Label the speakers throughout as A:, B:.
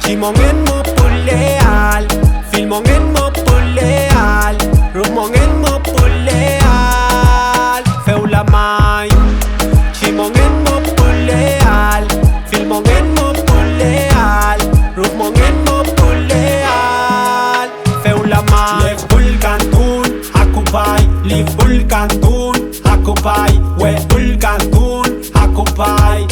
A: Chimongin mo puleal, filmongin mo puleal, rumongin mo puleal, feu la mai. Chimongin mo puleal, filmongin mo puleal, rumongin mo puleal, feu la mai. Lev ulkantun, akupai, liv ulkantun, akupai, we ulkantun, akupai.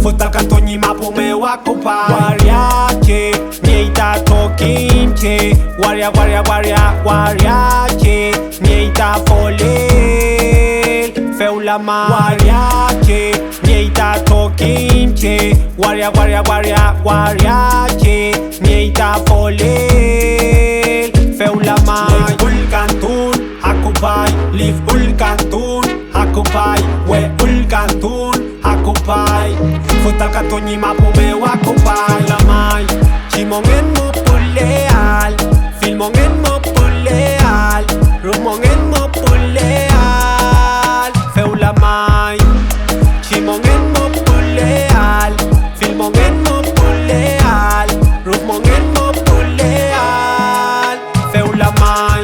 A: Futa kantoni mapume wakupai. Wariache, nieita tokinche. Waria, waria, waria, wariache, nieita folel, feu la mai. Wariache, nieita tokinche. Waria, waria, waria, wariache, nieita folel, feu la mai. Liv ulkantun, akupai, liv ulkantun, akupai, we ulkantun, akupai. Futa katoni mapume wakupai la mai. Chimongin mo puleal, filmongin mo puleal, rumongin mo puleal, feu la mai. Chimongin mo puleal, filmongin mo puleal, rumongin mo puleal, feu la mai.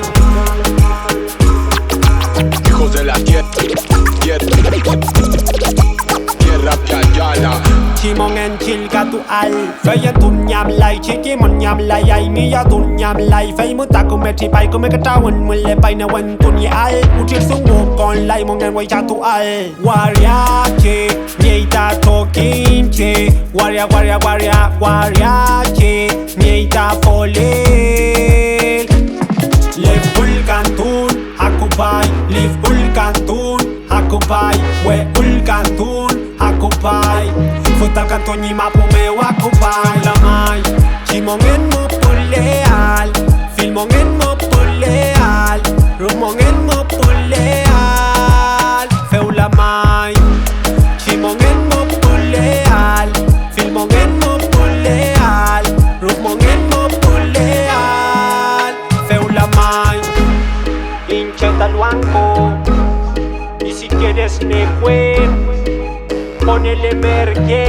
B: Hijos de la tierra piayala.
A: Chimongin chil gatu al, feyen tun nyam lai, chiki mon nyam lai, ai mi ya tun nyam lai, fei mu ta kume tri pai kume katawan mule pai na wan tun ye al, utir sung wo kon lai mongen wai chatu al. Wariache, nieita tokinche, waria waria waria wariache, nieita folel. Lev ulkantun, akupai, liv ulkantun, akupai, we ulkantun, akupai. Futa kantoni mapume wakupai la mai. Chimongin mo puleal, filmongin mo puleal, rumongin mo puleal, feu la mai. Chimongin mo puleal, filmongin mo puleal, rumongin mo puleal, feu la mai. Hincha al banco, y si quieres me ponele mergue,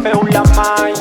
A: feu la mai.